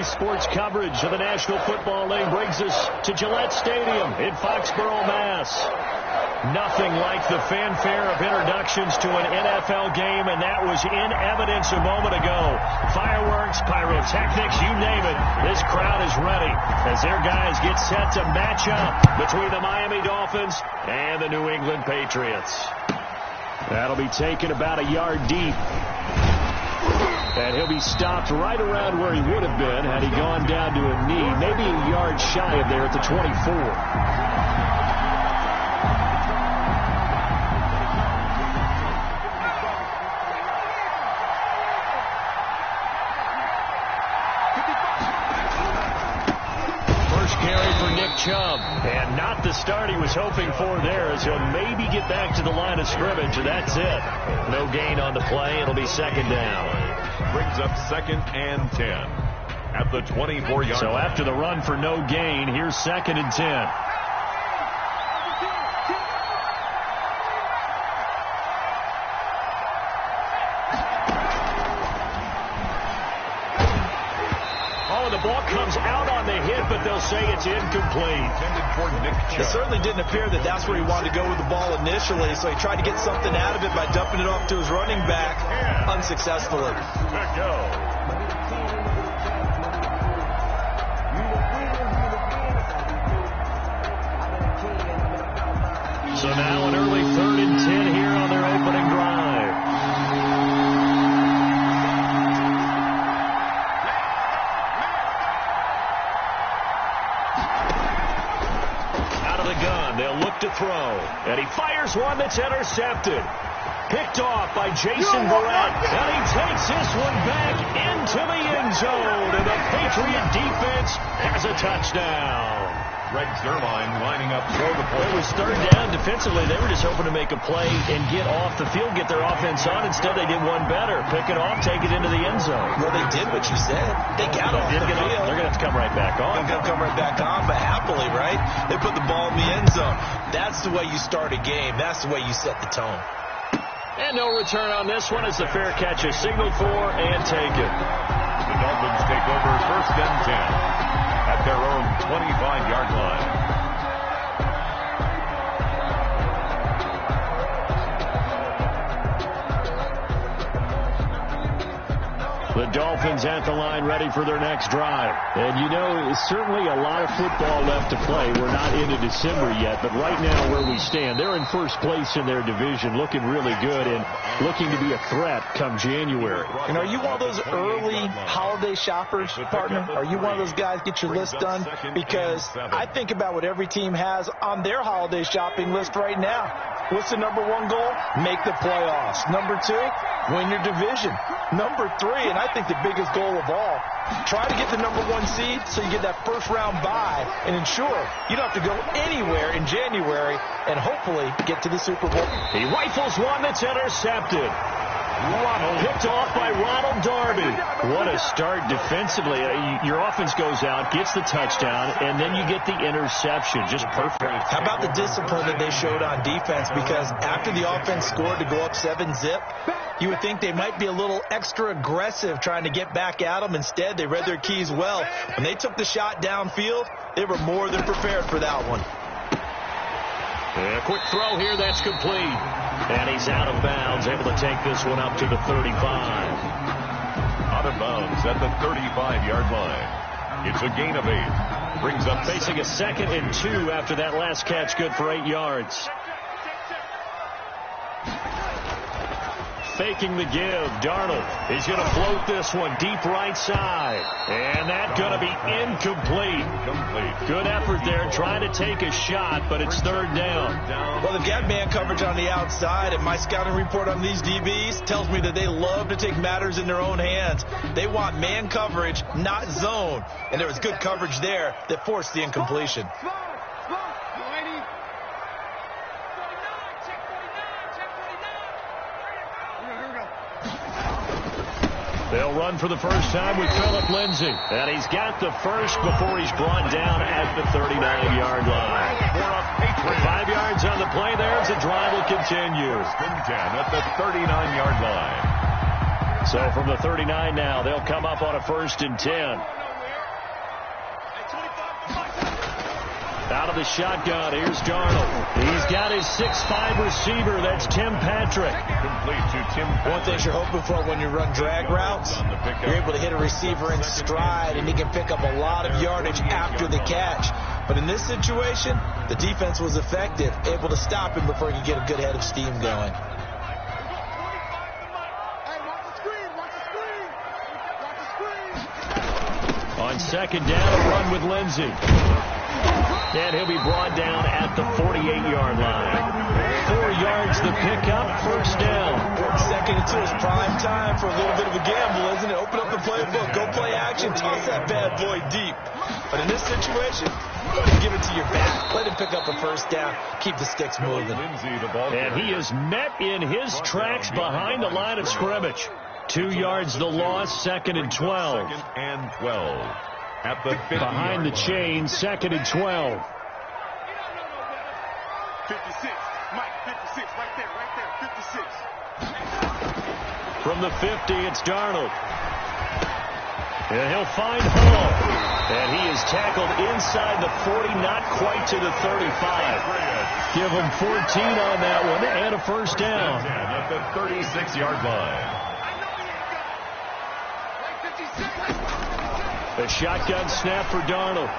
sports coverage of the National Football League brings us to Gillette Stadium in Foxborough, Mass. Nothing like the fanfare of introductions to an NFL game, and that was in evidence a moment ago. Fireworks, pyrotechnics, you name it. This crowd is ready as their guys get set to match up between the Miami Dolphins and the New England Patriots. That'll be taken about a yard deep. And he'll be stopped right around where he would have been had he gone down to a knee, maybe a yard shy of there at the 24. Chubb, and not the start he was hoping for there, as he'll maybe get back to the line of scrimmage, and that's it. No gain on the play. It'll be second down. Brings up 2nd and 10 at the 24-yard line. So after the run for no gain, here's 2nd and 10. The ball comes out on the hit, but they'll say it's incomplete. It certainly didn't appear that that's where he wanted to go with the ball initially, so he tried to get something out of it by dumping it off to his running back unsuccessfully. Good go. So now an early 3rd and 10 here on their opening drive. They'll look to throw, and he fires one that's intercepted. Picked off by Jason Verrett, and he takes this one back into the end zone, and the Patriot defense has a touchdown. Greg Zuerlein lining up for the play. It was 3rd down. Defensively, they were just hoping to make a play and get off the field, get their offense on. Instead, they did one better. Pick it off, take it into the end zone. Well, they did what you said. They got off the field. They're going to have to come right back on. They're going to come right back on, but happily, right? They put the ball in the end zone. That's the way you start a game. That's the way you set the tone. And no return on this one as the fair catch is signaled for and taken. The Dolphins take over 1st and 10 at their own 25-yard line. The Dolphins at the line ready for their next drive. And you know, it's certainly a lot of football left to play. We're not into December yet, but right now where we stand, they're in first place in their division, looking really good and looking to be a threat come January. And are you one of those early holiday shoppers, partner? Are you one of those guys get your list done? Because I think about what every team has on their holiday shopping list right now. What's the number 1 goal? Make the playoffs. Number 2, win your division. Number 3, and I think the biggest goal of all, try to get the number 1 seed so you get that first-round bye and ensure you don't have to go anywhere in January and hopefully get to the Super Bowl. He rifles one that's intercepted. Picked off by Ronald Darby. What a start defensively. Your offense goes out, gets the touchdown, and then you get the interception. Just perfect. How about the discipline that they showed on defense? Because after the offense scored to go up 7-zip, you would think they might be a little extra aggressive trying to get back at them. Instead, they read their keys well. When they took the shot downfield, they were more than prepared for that one. A quick throw here, that's complete. And he's out of bounds, able to take this one up to the 35. Out of bounds at the 35-yard line. It's a gain of 8. Brings up facing a 2nd and 2 after that last catch, good for 8 yards. Faking the give. Darnold is going to float this one deep right side. And that's going to be incomplete. Good effort there trying to take a shot, but it's 3rd down. Well, they've got man coverage on the outside, and my scouting report on these DBs tells me that they love to take matters in their own hands. They want man coverage, not zone. And there was good coverage there that forced the incompletion. They'll run for the first time with Phillip Lindsay. And he's got the first before he's brought down at the 39-yard line. 5 yards on the play there as the drive will continue. 10 at the 39-yard line. So from the 39 now, they'll come up on a 1st and 10. Out of the shotgun, here's Darnold. He's got his 6'5" receiver. That's Tim Patrick. Complete to Tim Patrick. One thing you're hoping for when you run drag routes, you're able to hit a receiver in stride, and he can pick up a lot of yardage after the catch. But in this situation, the defense was effective, able to stop him before he could get a good head of steam going. On second down, a run with Lindsey. And he'll be brought down at the 48-yard line. 4 yards the pickup, first down. Second and 2 is prime time for a little bit of a gamble, isn't it? Open up the playbook, go play action, toss that bad boy deep. But in this situation, give it to your back. Let him pick up a first down. Keep the sticks moving. And he is met in his tracks behind the line of scrimmage. 2 yards the loss, second and 12. Second and 12. At the 50 behind the chain, second and 12. 56. Mike, 56. Right there. 56. From the 50, it's Darnold. And he'll find Hall. And he is tackled inside the 40, not quite to the 35. Give him 14 on that one and a first down. At the 36-yard line. A shotgun snap for Darnold.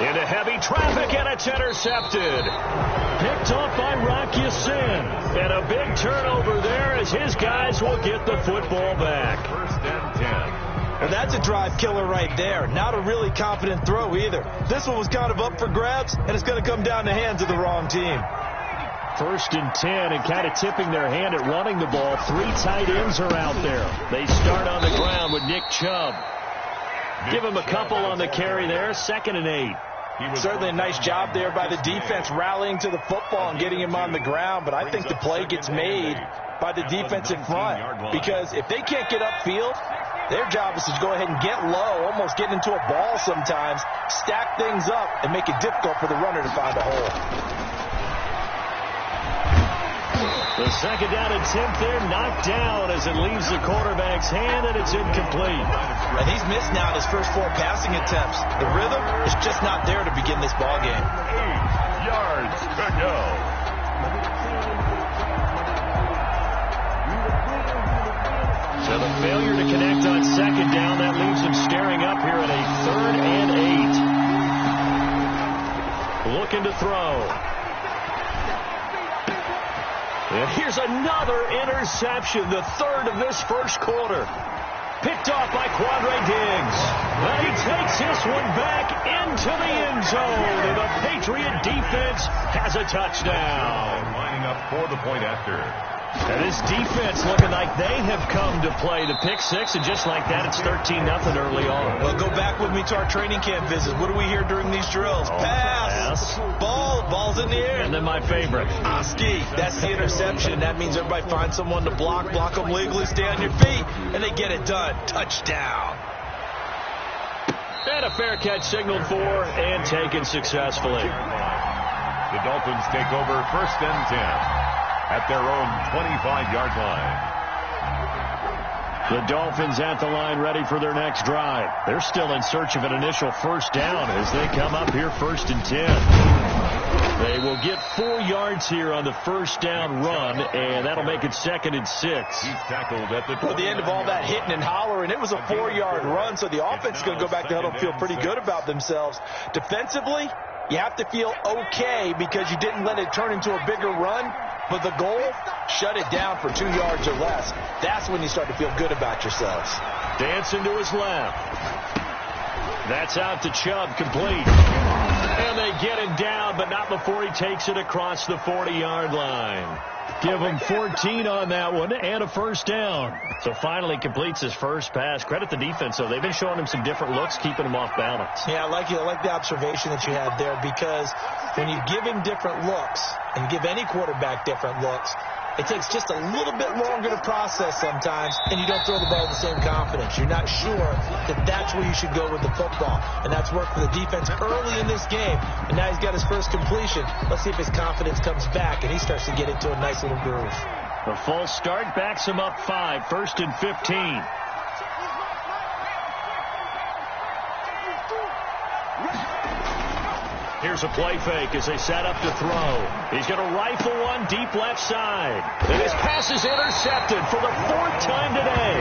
Into heavy traffic, and it's intercepted. Picked off by Rocky Sin. And a big turnover there as his guys will get the football back. First and 10. And that's a drive killer right there. Not a really confident throw either. This one was kind of up for grabs, and it's going to come down the hands of the wrong team. First and 10, and kind of tipping their hand at running the ball. 3 tight ends are out there. They start on the ground with Nick Chubb. Give him a couple on the carry there. Second and 8. Certainly a nice job there by the defense rallying to the football and getting him on the ground, but I think the play gets made by the defensive front, because if they can't get upfield, their job is to go ahead and get low, almost get into a ball sometimes, stack things up, and make it difficult for the runner to find a hole. The second down and 10th there, knocked down as it leaves the quarterback's hand, and it's incomplete. And he's missed now his first 4 passing attempts. The rhythm is just not there to begin this ball game. 8 yards to go. So the failure to connect on second down, that leaves him staring up here at a 3rd and 8. Looking to throw. And here's another interception, the 3rd of this first quarter. Picked off by Quandre Diggs. And he takes this one back into the end zone. And the Patriot defense has a touchdown. Lining up for the point after. And this defense looking like they have come to play. The pick 6, and just like that, it's 13-0 early on. Well, go back with me to our training camp visits. What do we hear during these drills? Pass. Ball's in the air. And then my favorite. Oski. That's the interception. That means everybody finds someone to block them legally, stay on your feet, and they get it done. Touchdown. And a fair catch signaled for and taken successfully. The Dolphins take over first and 10. At their own 25-yard line. The Dolphins at the line ready for their next drive. They're still in search of an initial first down as they come up here first and 10. They will get 4 yards here on the first down run, and that'll make it second and 6. He's tackled at the end of all that hitting and hollering, it was a 4-yard run, so the offense is going to go back to huddle and feel pretty good about themselves. Defensively, you have to feel okay because you didn't let it turn into a bigger run. But the goal, shut it down for 2 yards or less. That's when you start to feel good about yourselves. Dancing to his left. That's out to Chubb, complete. And they get him down, but not before he takes it across the 40-yard line. Give him 14 on that one and a first down. So finally completes his first pass. Credit the defense, though. They've been showing him some different looks, keeping him off balance. Yeah, I like the observation that you had there, because when you give him different looks and give any quarterback different looks, it takes just a little bit longer to process sometimes, and you don't throw the ball with the same confidence. You're not sure that that's where you should go with the football, and that's worked for the defense early in this game, and now he's got his first completion. Let's see if his confidence comes back, and he starts to get into a nice little groove. The false start backs him up 5, first and 15. Here's Here's a play fake as they set up to throw. He's going to rifle one deep left side. And his pass is intercepted for the 4th time today.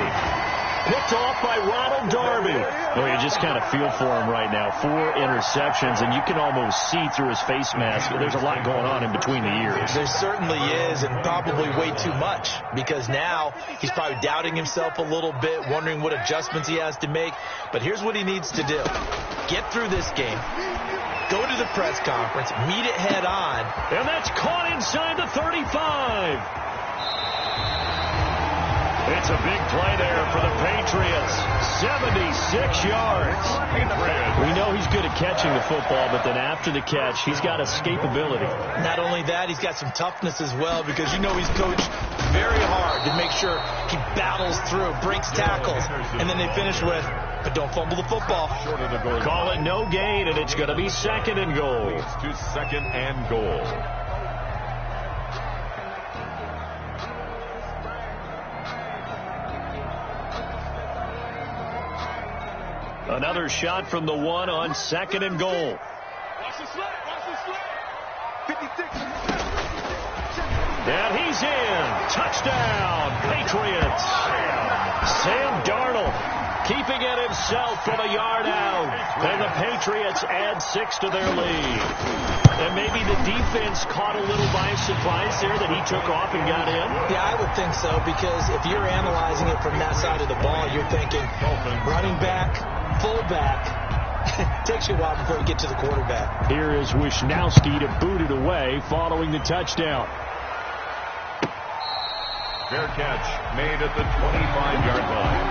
Picked off by Ronald Darby. Oh, you just kind of feel for him right now. 4 interceptions, and you can almost see through his face mask. There's a lot going on in between the ears. There certainly is, and probably way too much, because now he's probably doubting himself a little bit, wondering what adjustments he has to make. But here's what he needs to do. Get through this game. Go to the press conference. Meet it head on. And that's caught inside the 35. It's a big play there for the Patriots. 76 yards. We know he's good at catching the football, but then after the catch, he's got escapability. Not only that, he's got some toughness as well, because you know he's coached very hard to make sure he battles through, breaks tackles, and then they finish with, but don't fumble the football. Call it no gain, and it's going to be 2nd and goal. It's to 2nd and goal. Another shot from the 1 on 2nd and goal. Watch the slide. Watch the slide. 56. And he's in. Touchdown, Patriots. Sam Darnold keeping it himself from a yard out. And the Patriots add 6 to their lead. And maybe the defense caught a little by surprise there that he took off and got in. Yeah, I would think so, because if you're analyzing it from that side of the ball, you're thinking running back, fullback. Takes you a while before you get to the quarterback. Here is Wisnowski to boot it away following the touchdown. Fair catch made at the 25-yard line.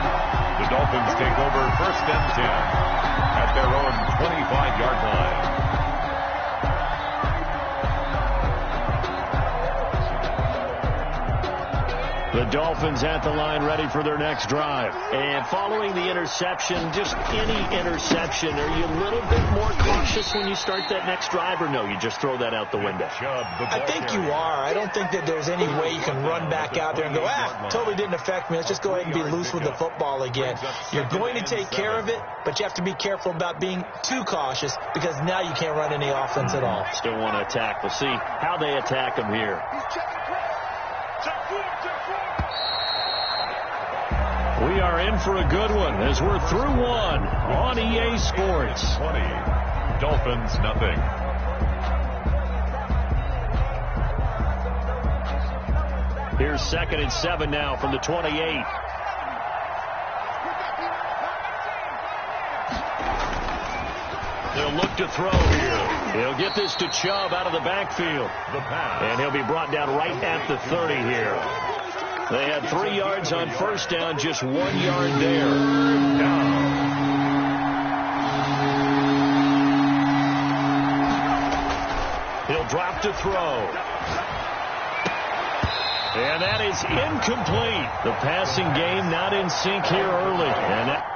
The Dolphins take over 1st and 10 at their own 25-yard line. The Dolphins at the line ready for their next drive. And following the interception, just any interception, are you a little bit more cautious when you start that next drive, or no, you just throw that out the window? I think you are. I don't think that there's any way you can run back out there and go, totally didn't affect me. Let's just go ahead and be loose with the football again. You're going to take care of it, but you have to be careful about being too cautious, because now you can't run any offense at all. Still want to attack. We'll see how they attack them here. We are in for a good one as we're through 1 on EA Sports. 20. Dolphins nothing. Here's 2nd and 7 now from the 28. They'll look to throw here. He'll get this to Chubb out of the backfield. The pass. And he'll be brought down right at the 30 here. They had 3 yards on 1st down, just 1 yard there. He'll drop to throw. And that is incomplete. The passing game not in sync here early. And that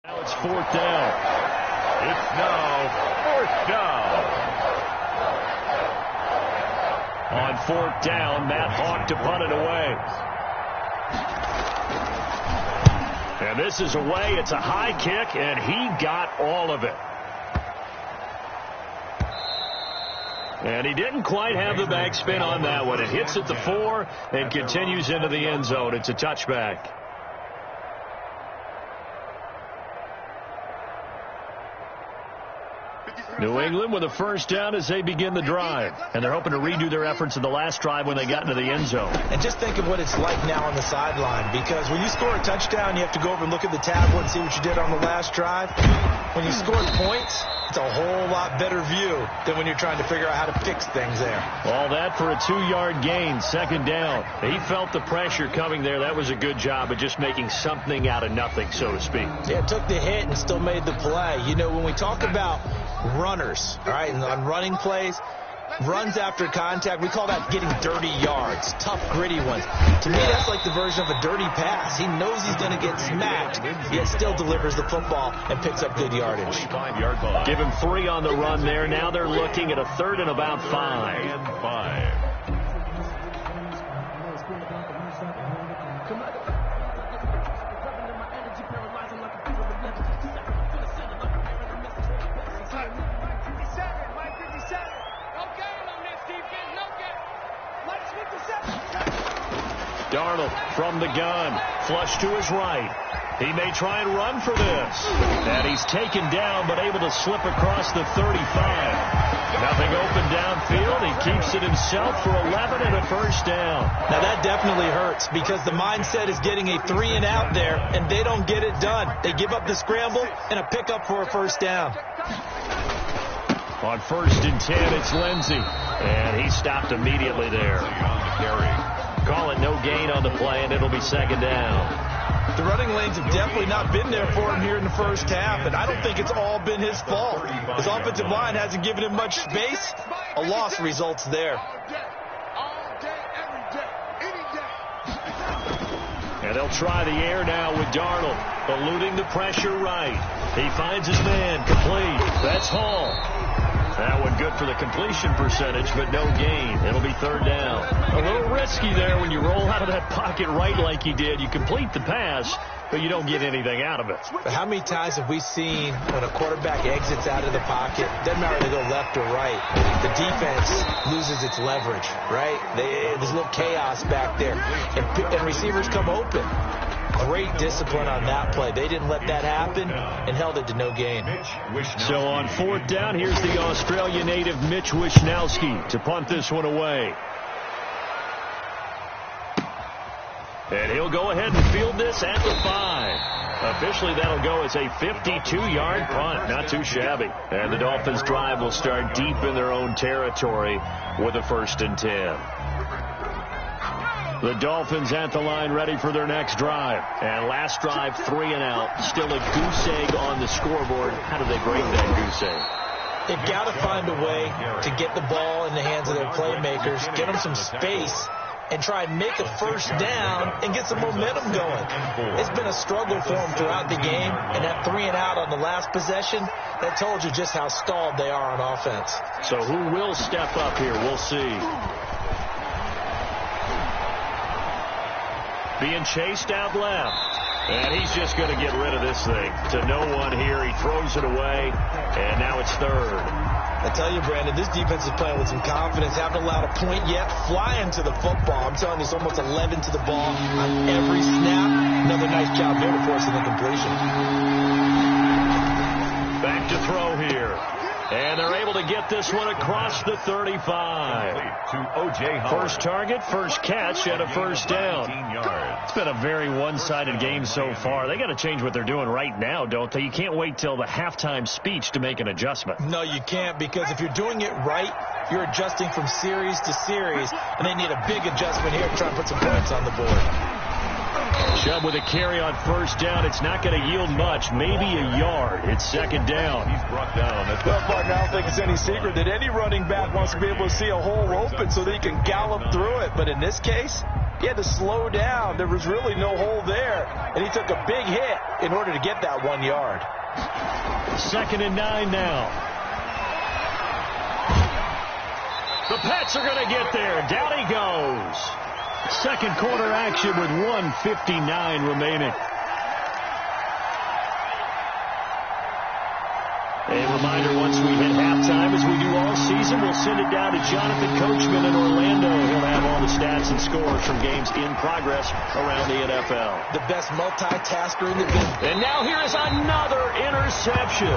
now it's 4th down. It's now 4th down. On 4th down, Matt Hawk to punt it away. And this is away. It's a high kick, and he got all of it. And he didn't quite have the backspin on that one. It hits at the 4 and continues into the end zone. It's a touchback. New England with a 1st down as they begin the drive. And they're hoping to redo their efforts in the last drive when they got into the end zone. And just think of what it's like now on the sideline, because when you score a touchdown, you have to go over and look at the tablet and see what you did on the last drive. When you score points, it's a whole lot better view than when you're trying to figure out how to fix things there. All that for a 2-yard gain, 2nd down. He felt the pressure coming there. That was a good job of just making something out of nothing, so to speak. Yeah, took the hit and still made the play. You know, when we talk about runners, all right, and on running plays, runs after contact. We call that getting dirty yards, tough, gritty ones. To me, that's like the version of a dirty pass. He knows he's going to get smacked, yet still delivers the football and picks up good yardage. Give him 3 on the run there. Now they're looking at a 3rd and about 5. And 5. Darnold from the gun, flush to his right. He may try and run for this. And he's taken down, but able to slip across the 35. Nothing open downfield. He keeps it himself for 11 and a first down. Now that definitely hurts because the mindset is getting a 3 and out there, and they don't get it done. They give up the scramble and a pickup for a first down. On 1st and 10, it's Lindsey. And he stopped immediately there. Call it no gain on the play, and it'll be 2nd down. The running lanes have definitely not been there for him here in the first half, and I don't think it's all been his fault. His offensive line hasn't given him much space. A loss results there. And they'll try the air now with Darnold, eluding the pressure right. He finds his man, complete. That's Hall. That one good for the completion percentage, but no gain. It'll be 3rd down. A little risky there when you roll out of that pocket right like he did. You complete the pass, but you don't get anything out of it. But how many times have we seen when a quarterback exits out of the pocket, doesn't matter if they go left or right, the defense loses its leverage, right? There's a little chaos back there, and receivers come open. Great discipline on that play. They didn't let that happen and held it to no gain. So on 4th down, here's the Australia native Mitch Wishnowski to punt this one away. And he'll go ahead and field this at the 5. Officially, that'll go as a 52-yard punt. Not too shabby. And the Dolphins' drive will start deep in their own territory with a 1st and 10. The Dolphins at the line ready for their next drive. And last drive, 3 and out. Still a goose egg on the scoreboard. How do they break that goose egg? They've got to find a way to get the ball in the hands of their playmakers, get them some space, and try and make a first down and get some momentum going. It's been a struggle for them throughout the game, and that 3 and out on the last possession, that told you just how stalled they are on offense. So who will step up here? We'll see. Being chased out left. And he's just going to get rid of this thing. To no one here. He throws it away. And now it's 3rd. I tell you, Brandon, this defense is playing with some confidence. Haven't allowed a point yet. Flying to the football. I'm telling you, it's almost 11 to the ball on every snap. Another nice job there to force an incompletion. Back to throw here. And they're able to get this one across the 35. First target, first catch, and a first down. It's been a very one-sided game so far. They got to change what they're doing right now, don't they? You can't wait till the halftime speech to make an adjustment. No, you can't, because if you're doing it right, you're adjusting from series to series, and they need a big adjustment here to try and put some points on the board. Chubb with a carry on first down. It's not going to yield much, maybe a yard. It's 2nd down. He's brought down. Well, partner, I don't think it's any secret that any running back wants to be able to see a hole open so that he can gallop through it. But in this case, he had to slow down. There was really no hole there, and he took a big hit in order to get that 1 yard. 2nd and 9 now. The Pats are going to get there. Down he goes. Second quarter action with 1:59 remaining. A reminder, once we hit halftime, as we do all season, we'll send it down to Jonathan Coachman in Orlando. He'll have all the stats and scores from games in progress around the NFL. The best multitasker in the business. And now here is another interception.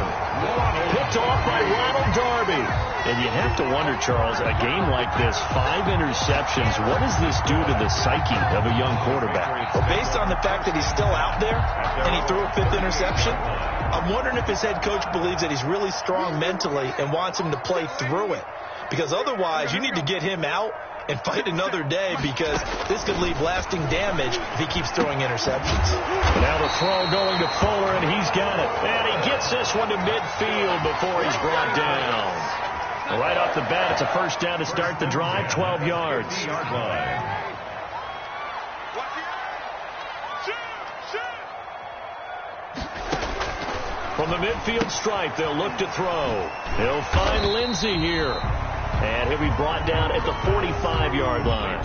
Picked off by Ronald Darby. And you have to wonder, Charles, a game like this, 5 interceptions, what does this do to the psyche of a young quarterback? Well, based on the fact that he's still out there and he threw a 5th interception, I'm wondering if his head coach believes that he's really strong mentally and wants him to play through it. Because otherwise, you need to get him out and fight another day, because this could leave lasting damage if he keeps throwing interceptions. Now the throw going to Fuller, and he's got it. And he gets this one to midfield before he's brought down. Right off the bat, it's a first down to start the drive, 12 yards. From the midfield stripe, they'll look to throw. He'll find Lindsey here. And he'll be brought down at the 45-yard line.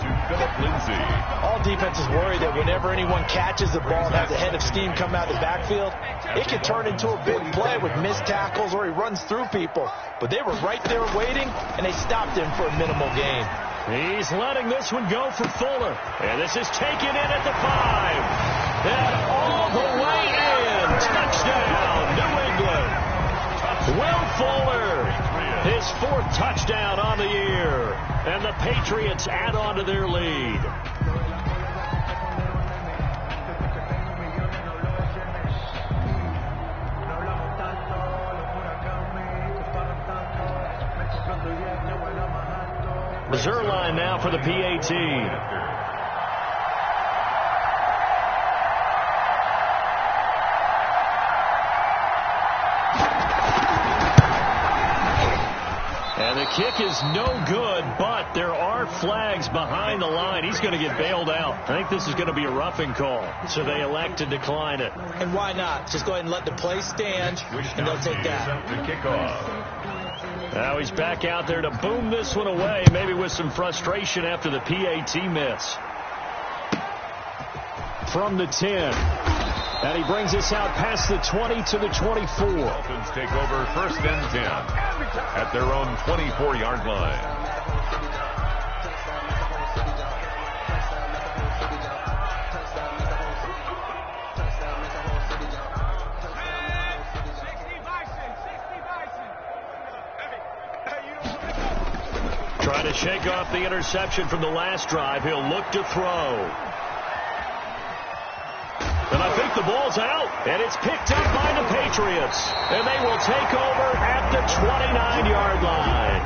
All defenses worry that whenever anyone catches the ball and has a head of steam come out of the backfield, it can turn into a big play with missed tackles or he runs through people. But they were right there waiting, and they stopped him for a minimal gain. He's letting this one go for Fuller. And this is taken in at the 5. And all the way in. Touchdown, New England. Will Fuller, his 4th touchdown on the year. And the Patriots add on to their lead. Reserve line now for the PAT. And the kick is no good, but there are flags behind the line. He's going to get bailed out. I think this is going to be a roughing call, so they elect to decline it. And why not? Just go ahead and let the play stand, and they'll take that. Now he's back out there to boom this one away, maybe with some frustration after the PAT miss. From the 10. And he brings us out past the 20 to the 24. Dolphins take over 1st and 10 at their own 24-yard line. Trying to shake off the interception from the last drive. He'll look to throw. And I think the ball's out, and it's picked up by the Patriots. And they will take over at the 29-yard line.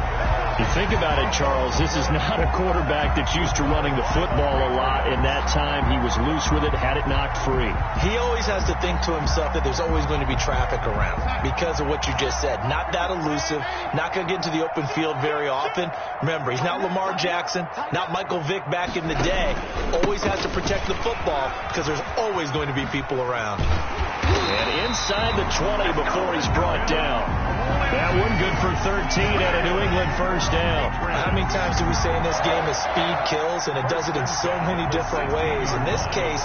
You think about it, Charles, this is not a quarterback that's used to running the football a lot. In that time, he was loose with it, had it knocked free. He always has to think to himself that there's always going to be traffic around because of what you just said. Not that elusive, not going to get into the open field very often. Remember, he's not Lamar Jackson, not Michael Vick back in the day. Always has to protect the football because there's always going to be people around. And inside the 20 before he's brought down. That one good for 13 and a New England first down. How many times do we say in this game that speed kills, and it does it in so many different ways? In this case,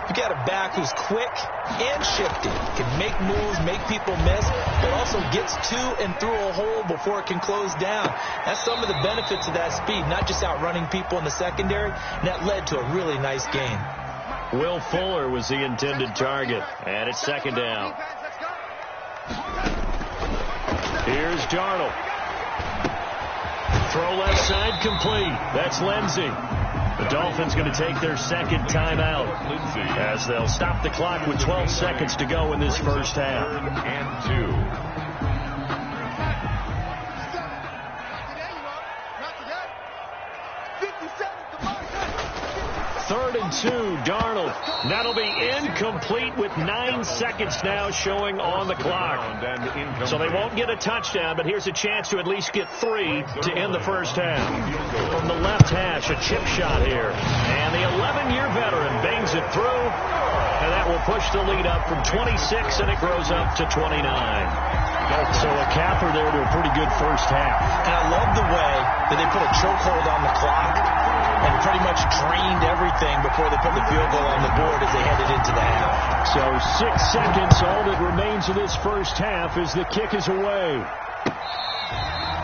you got a back who's quick and shifty, can make moves, make people miss, but also gets to and through a hole before it can close down. That's some of the benefits of that speed, not just outrunning people in the secondary, and that led to a really nice game. Will Fuller was the intended target, and it's 2nd down. Here's Darnold. Throw left side complete. That's Lindsey. The Dolphins going to take their 2nd timeout as they'll stop the clock with 12 seconds to go in this first half. 3rd and 2. 3rd and 2, Darnold. That'll be incomplete with 9 seconds now showing on the clock. So they won't get a touchdown, but here's a chance to at least get 3 to end the first half. From the left hash, a chip shot here. And the 11-year veteran bangs it through. And that will push the lead up from 26, and it grows up to 29. So a capper there to a pretty good first half. And I love the way that they put a chokehold on the clock and pretty much drained everything before they put the field goal on the board as they headed into the half. So 6 seconds, all that remains of this first half as the kick is away.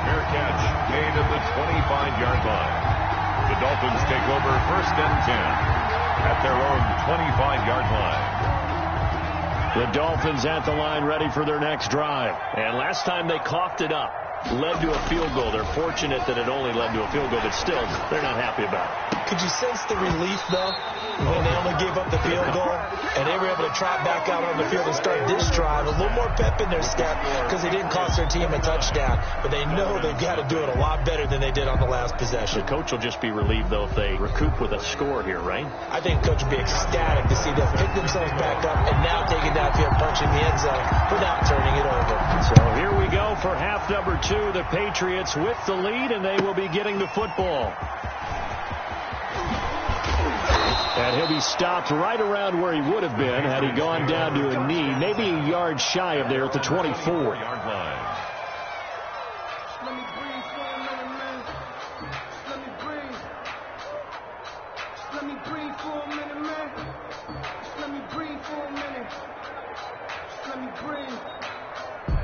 Fair catch made at the 25-yard line. The Dolphins take over 1st and 10 at their own 25-yard line. The Dolphins at the line ready for their next drive. And last time they coughed it up. Led to a field goal. They're fortunate that it only led to a field goal, but still, they're not happy about it. Could you sense the relief, though, when they only gave up the field goal and they were able to trot back out on the field and start this drive? A little more pep in their step because they didn't cost their team a touchdown, but they know they've got to do it a lot better than they did on the last possession. The coach will just be relieved, though, if they recoup with a score here, right? I think the coach will be ecstatic to see them pick themselves back up and now take it downfield, punching the end zone without turning it over. So here we go for half number 2. The Patriots with the lead, and they will be getting the football. And he'll be stopped right around where he would have been had he gone down to a knee, maybe a yard shy of there at the 24-yard line. Let me breathe for a minute, man. Let me breathe. Let me breathe for a minute, man. Let me breathe for a minute. Let me breathe.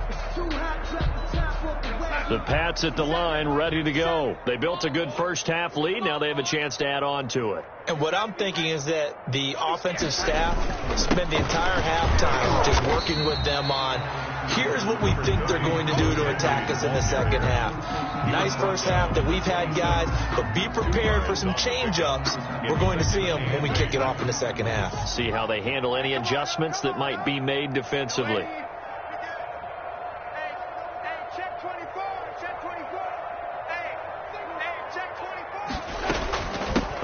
It's too hot to have to tap off the wet. The Pats at the line, ready to go. They built a good first-half lead. Now they have a chance to add on to it. And what I'm thinking is that the offensive staff spend the entire halftime just working with them on, here's what we think they're going to do to attack us in the second half. Nice first half that we've had, guys, but be prepared for some change-ups. We're going to see them when we kick it off in the second half. See how they handle any adjustments that might be made defensively.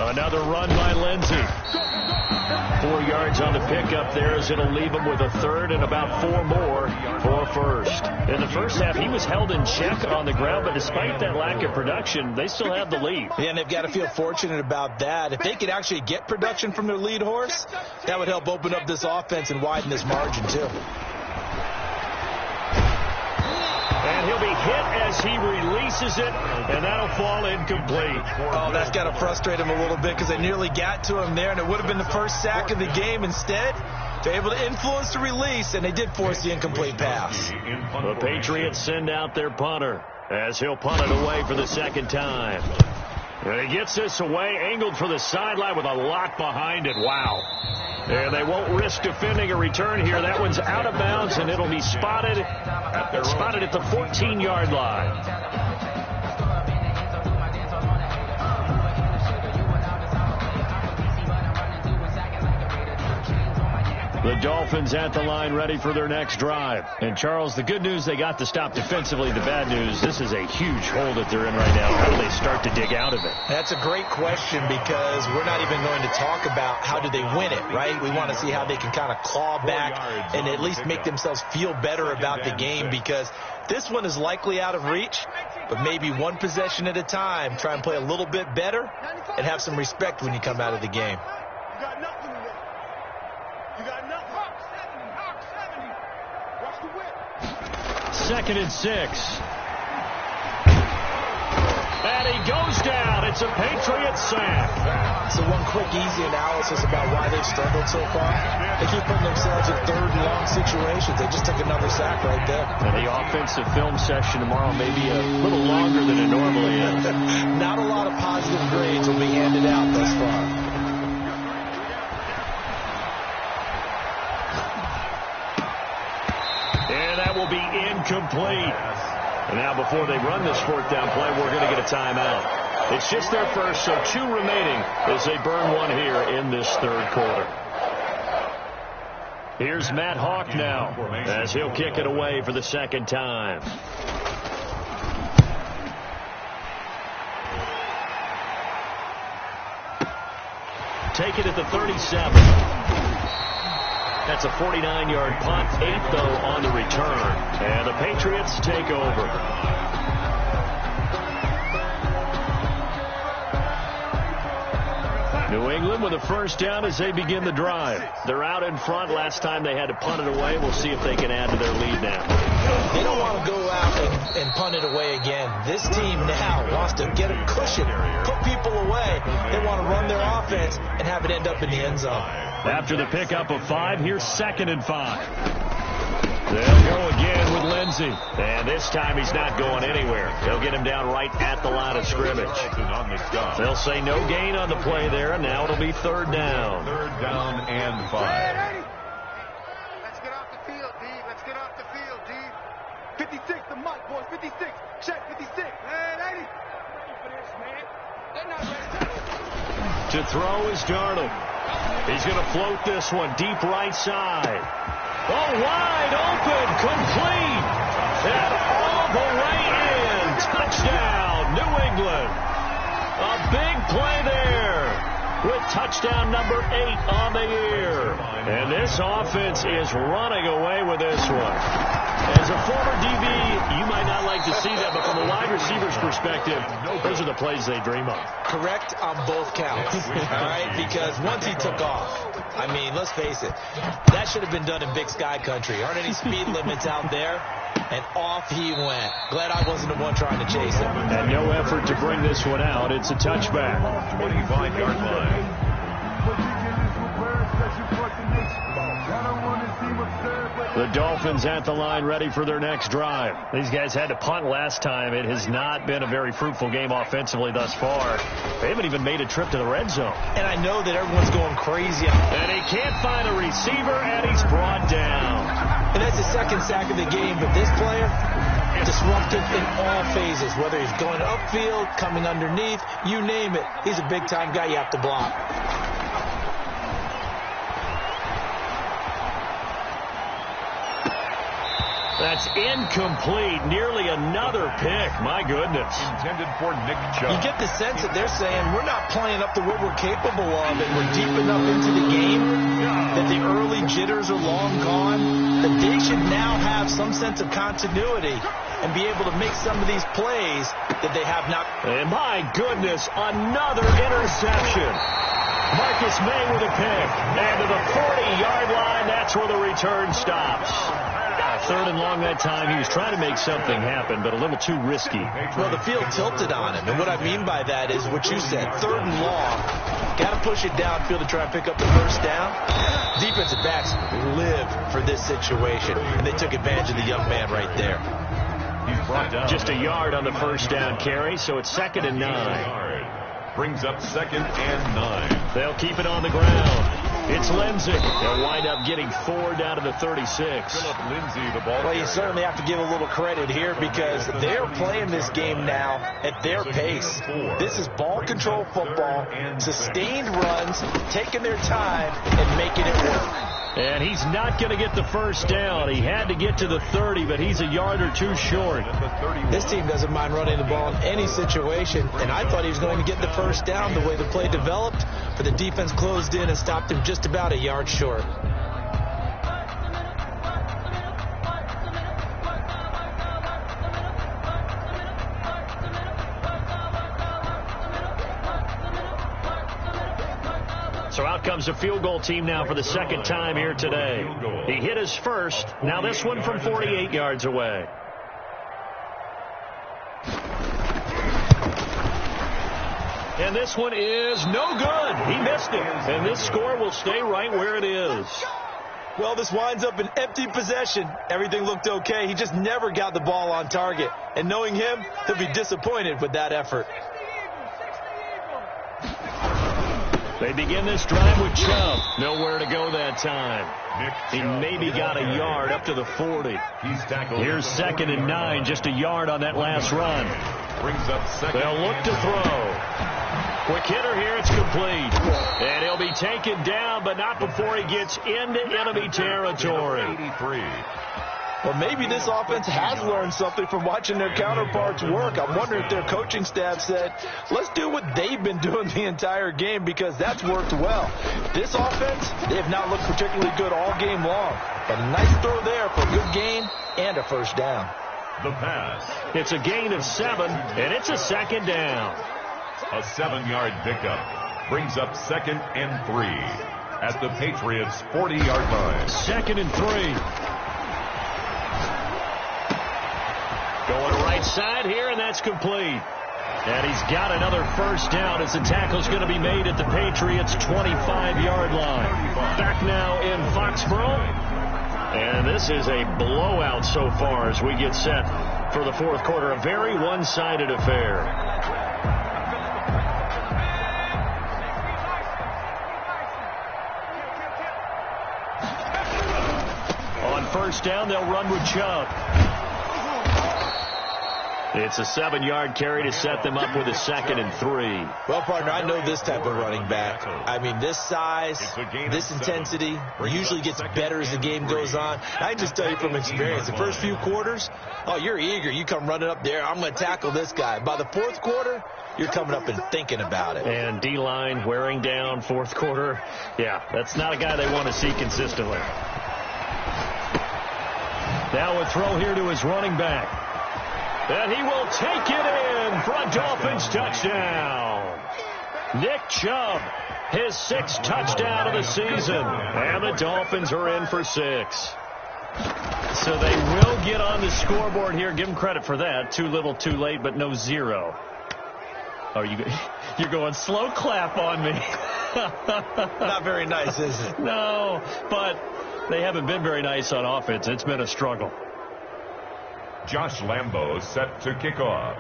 Another run by Lindsey. 4 yards on the pickup there as it'll leave him with a third and about 4 more for a first. In the first half, he was held in check on the ground, but despite that lack of production, they still have the lead. Yeah, and they've got to feel fortunate about that. If they could actually get production from their lead horse, that would help open up this offense and widen this margin, too. And he'll be hit as he releases it, and that'll fall incomplete. Oh, that's got to frustrate him a little bit because they nearly got to him there, and it would have been the first sack of the game. Instead, they're able to influence the release, and they did force the incomplete pass. The Patriots send out their punter as he'll punt it away for the second time. And he gets this away, angled for the sideline with a lot behind it. Wow. And they won't risk defending a return here. That one's out of bounds, and it'll be spotted at the 14-yard line. The Dolphins at the line ready for their next drive. And, Charles, the good news, they got to stop defensively. The bad news, this is a huge hole that they're in right now. How do they start to dig out of it? That's a great question because we're not even going to talk about how do they win it, right? We want to see how they can kind of claw back and at least make themselves feel better about the game because this one is likely out of reach, but maybe one possession at a time. Try and play a little bit better and have some respect when you come out of the game. You got nothing today. You got nothing. Hawk 70. Watch the whip. 2nd and 6. And he goes down. It's a Patriot sack. So one quick, easy analysis about why they've struggled so far. They keep putting themselves in third and long situations. They just took another sack right there. And the offensive film session tomorrow may be a little longer than it normally is. Not a lot of positive grades will be handed out thus far. And that will be incomplete. And now before they run this 4th down play, we're going to get a timeout. It's just their first, so 2 remaining as they burn one here in this 3rd quarter. Here's Matt Hawk now as he'll kick it away for the 2nd time. Take it at the 37. That's a 49-yard punt, 8 though on the return. And the Patriots take over. New England with a first down as they begin the drive. They're out in front. Last time they had to punt it away. We'll see if they can add to their lead now. They don't want to go out and punt it away again. This team now wants to get a cushion, put people away. They want to run their offense and have it end up in the end zone. After the pickup of 5, here's 2nd and 5. They'll go again with Lindsey. And this time he's not going anywhere. They'll get him down right at the line of scrimmage. They'll say no gain on the play there, and now it'll be 3rd down. 3rd down and 5. Let's get off the field, D. Let's get off the field, D. 56, the mic, boys. 56. Check 56. Man, 80. Ready for this, man. They're not ready. To throw is Darnold. He's going to float this one deep right side. Oh, wide open, complete. And all the way in. Touchdown, New England. A big play there with touchdown number 8 on the year. And this offense is running away with this one. As a former DB, you might not like to see that, but from a wide receiver's perspective, those are the plays they dream of. Correct on both counts, all right? Because once he took off, I mean, let's face it, that should have been done in Big Sky country. Aren't any speed limits out there? And off he went. Glad I wasn't the one trying to chase him. And no effort to bring this one out. It's a touchback. 25-yard line. The Dolphins at the line ready for their next drive. These guys had to punt last time. It has not been a very fruitful game offensively thus far. They haven't even made a trip to the red zone. And I know that everyone's going crazy. And he can't find a receiver, and he's brought down. And that's the second sack of the game, but this player, disruptive in all phases, whether he's going upfield, coming underneath, you name it. He's a big-time guy you have to block. That's incomplete. Nearly another pick. My goodness. Intended for Nick Chubb. You get the sense that they're saying we're not playing up to what we're capable of, and we're deep enough into the game that the early jitters are long gone, that they should now have some sense of continuity and be able to make some of these plays that they have not. And my goodness, another interception. Marcus May with a pick. And to the 40-yard line, that's where the return stops. Third and long that time. He was trying to make something happen, but a little too risky. Well, the field tilted on him, and what I mean by that is what you said. Third and long, got to push it downfield to try and pick up the first down. Defensive backs live for this situation, and they took advantage of the young man right there. He's brought down. Just a yard on the first down carry, so it's 2nd and 9. Brings up 2nd and 9. They'll keep it on the ground. It's Lindsay. They'll wind up getting 4 down to the 36. Philip Lindsay, the ball. Well, you certainly have to give a little credit here because they're playing this game now at their pace. This is ball control football, sustained runs, taking their time and making it work. And he's not going to get the first down. He had to get to the 30, but he's a yard or two short. This team doesn't mind running the ball in any situation, and I thought he was going to get the first down the way the play developed, but the defense closed in and stopped him just about a yard short. So out comes the field goal team now for the second time here today. He hit his first. Now this one from 48 yards away. And this one is no good. He missed it. And this score will stay right where it is. Well, this winds up an empty possession. Everything looked okay. He just never got the ball on target. And knowing him, he'll be disappointed with that effort. They begin this drive with Chubb. Nowhere to go that time. He maybe got a yard up to the 40. Here's 2nd and 9, just a yard on that last run. Brings up 2nd. They'll look to throw. Quick hitter here, it's complete. And he'll be taken down, but not before he gets into enemy territory. 83. Well, maybe this offense has learned something from watching their counterparts work. I'm wondering if their coaching staff said, let's do what they've been doing the entire game because that's worked well. This offense, they have not looked particularly good all game long. But a nice throw there for a good gain and a first down. The pass. It's a gain of 7, and it's a 2nd down. A 7-yard pickup. Brings up 2nd and 3 at the Patriots' 40-yard line. 2nd and 3. Going right side here, and that's complete. And he's got another first down as the tackle's going to be made at the Patriots' 25-yard line. Back now in Foxborough. And this is a blowout so far as we get set for the fourth quarter. A very one-sided affair. On first down, they'll run with Chubb. It's a 7-yard carry to set them up with a 2nd and 3. Well, partner, I know this type of running back. I mean, this size, this intensity usually gets better as the game goes on. I can just tell you from experience, the first few quarters, oh, you're eager. You come running up there, I'm going to tackle this guy. By the 4th quarter, you're coming up and thinking about it. And D-line wearing down 4th quarter. Yeah, that's not a guy they want to see consistently. Now a throw here to his running back. And he will take it in for a Dolphins touchdown. Nick Chubb, his 6th touchdown of the season. And the Dolphins are in for 6. So they will get on the scoreboard here. Give them credit for that. Too little, too late, but no 0. Oh, you're going slow clap on me. Not very nice, is it? No, but they haven't been very nice on offense. It's been a struggle. Josh Lambo set to kick off.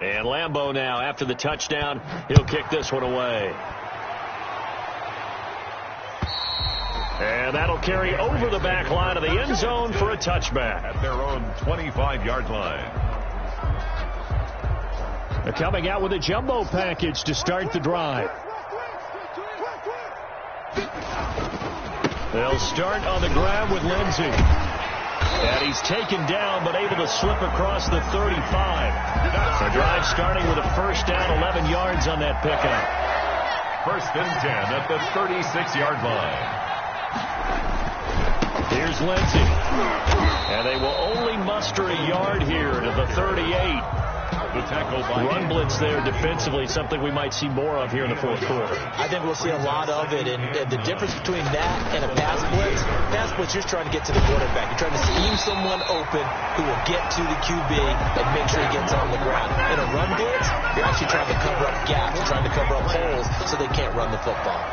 And Lambo now, after the touchdown, he'll kick this one away. And that'll carry over the back line of the end zone for a touchback. At their own 25-yard line. They're coming out with a jumbo package to start the drive. They'll start on the ground with Lindsey. And he's taken down, but able to slip across the 35. The drive starting with a 1st down, 11 yards on that pickup. 1st and 10 at the 36-yard line. Here's Lindsey. And they will only muster a yard here to the 38. The tackle by run blitz there defensively, something we might see more of here in the 4th quarter. I think we'll see a lot of it, and the difference between that and a pass blitz, you're trying to get to the quarterback. You're trying to scheme someone open who will get to the QB and make sure he gets on the ground. In a run blitz, you're actually trying to cover up gaps, you're trying to cover up holes so they can't run the football.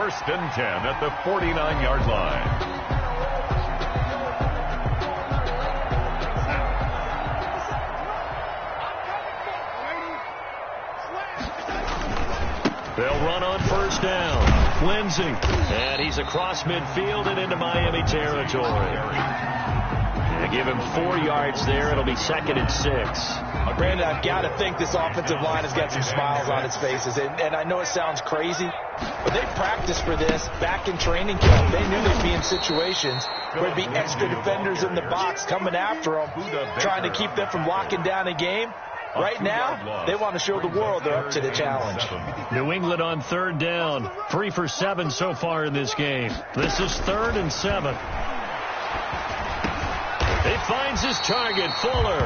1st and 10 at the 49-yard line. They'll run on 1st down. Lindsey. And he's across midfield and into Miami territory. And give him 4 yards there. It'll be 2nd and 6. Brandon, I've got to think this offensive line has got some smiles on its faces. And I know it sounds crazy, but they practiced for this back in training camp. They knew they'd be in situations where there'd be extra defenders in the box coming after them, trying to keep them from locking down a game. Right now, they want to show the world they're up to the challenge. New England on 3rd down. 3 for 7 so far in this game. This is 3rd and 7. He finds his target, Fuller.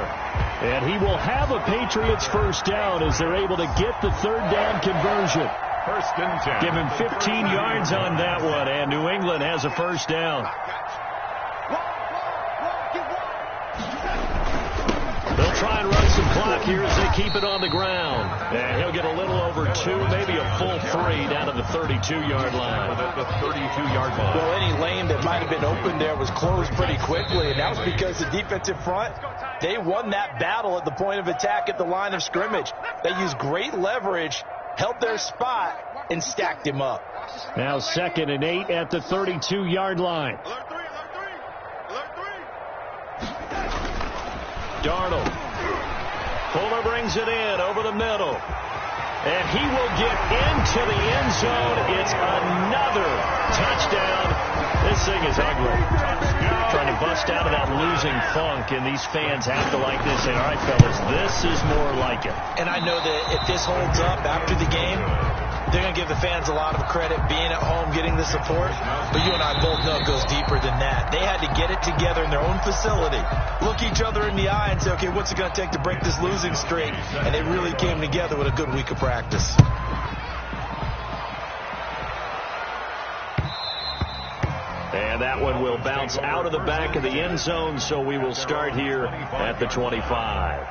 And he will have a Patriots 1st down as they're able to get the 3rd down conversion. 1st and 10. Give him 15 yards on that one, and New England has a 1st down. They'll try and run some clock here as they keep it on the ground. And he'll get a little over 2, maybe a full 3 down to the 32-yard line. At the 32-yard line. Well, any lane that might have been open there was closed pretty quickly, and that was because the defensive front, they won that battle at the point of attack at the line of scrimmage. They used great leverage, held their spot, and stacked him up. Now 2nd and 8 at the 32-yard line. Darnold. Fuller brings it in over the middle. And he will get into the end zone. It's another touchdown. This thing is ugly. Trying to bust out of that losing funk, and these fans have to like this. And, all right, fellas, this is more like it. And I know that if this holds up after the game, they're going to give the fans a lot of credit being at home, getting the support. But you and I both know it goes deeper than that. They had to get it together in their own facility, look each other in the eye and say, okay, what's it going to take to break this losing streak? And they really came together with a good week of practice. And that one will bounce out of the back of the end zone, so we will start here at the 25.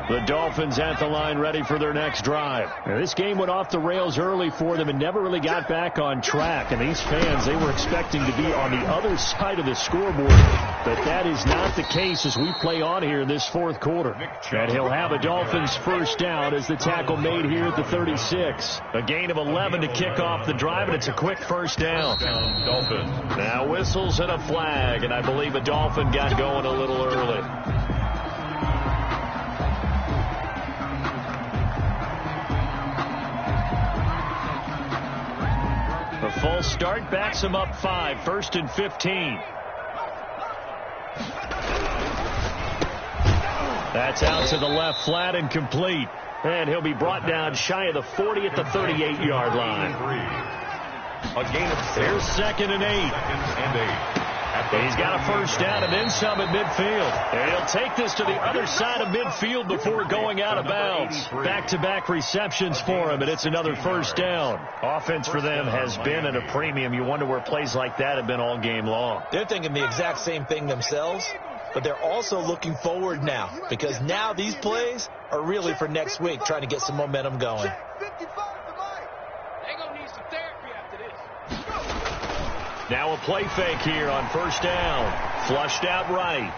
The Dolphins at the line ready for their next drive. Now, this game went off the rails early for them and never really got back on track. And these fans, they were expecting to be on the other side of the scoreboard. But that is not the case as we play on here in this fourth quarter. And he'll have a Dolphins first down as the tackle made here at the 36. A gain of 11 to kick off the drive, and it's a quick first down. Dolphins. Now whistles and a flag, and I believe a Dolphin got going a little early. A false start backs him up 5, 1st and 15. That's out to the left, flat and complete. And he'll be brought down shy of the 40 at the 38-yard line. A gain of 6. Here's 2nd and 8. He's got a first down and then some at midfield. And he'll take this to the other side of midfield before going out of bounds. Back-to-back receptions for him, and it's another first down. Offense for them has been at a premium. You wonder where plays like that have been all game long. They're thinking the exact same thing themselves, but they're also looking forward now because now these plays are really for next week, trying to get some momentum going. Now a play fake here on first down. Flushed out right.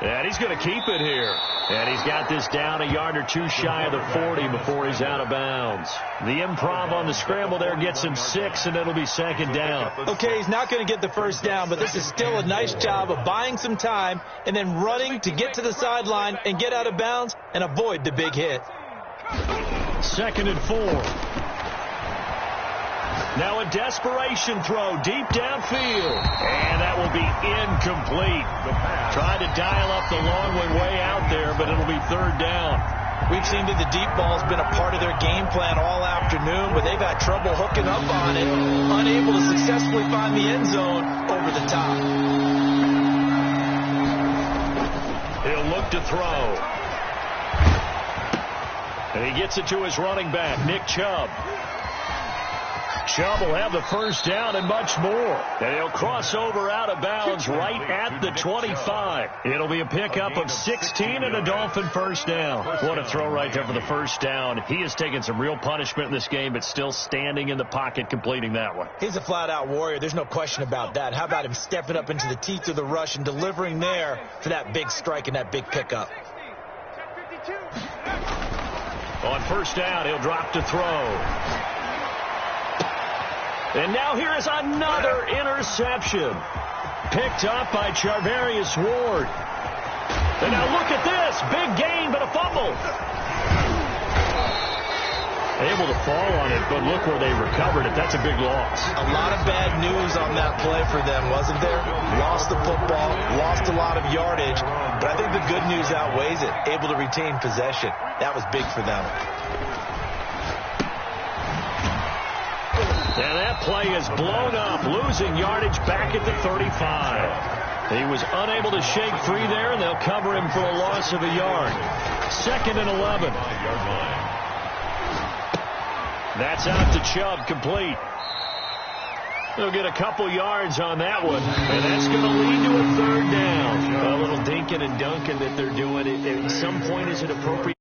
And he's going to keep it here. And he's got this down a yard or two shy of the 40 before he's out of bounds. The improv on the scramble there gets him 6, and it'll be 2nd down. Okay, he's not going to get the first down, but this is still a nice job of buying some time and then running to get to the sideline and get out of bounds and avoid the big hit. 2nd and 4. Now a desperation throw deep downfield. And that will be incomplete. Trying to dial up the long one way out there, but it'll be 3rd down. We've seen that the deep ball's been a part of their game plan all afternoon, but they've had trouble hooking up on it, unable to successfully find the end zone over the top. He'll look to throw. And he gets it to his running back, Nick Chubb. Chubb will have the first down and much more. And he'll cross over out of bounds right at the 25. It'll be a pickup of 16 and a Dolphin first down. What a throw right there for the first down. He has taken some real punishment in this game, but still standing in the pocket completing that one. He's a flat-out warrior. There's no question about that. How about him stepping up into the teeth of the rush and delivering there for that big strike and that big pickup? On first down, he'll drop to throw. And now here is another interception. Picked up by Charvarius Ward. And now look at this. Big gain, but a fumble. Able to fall on it, but look where they recovered it. That's a big loss. A lot of bad news on that play for them, wasn't there? Lost the football, lost a lot of yardage, but I think the good news outweighs it. Able to retain possession. That was big for them. And that play is blown up, losing yardage back at the 35. He was unable to shake free there, and they'll cover him for a loss of a yard. 2nd and 11. That's out to Chubb, complete. He'll get a couple yards on that one, and that's going to lead to a 3rd down. A little dinking and dunking that they're doing. At some point, is it appropriate?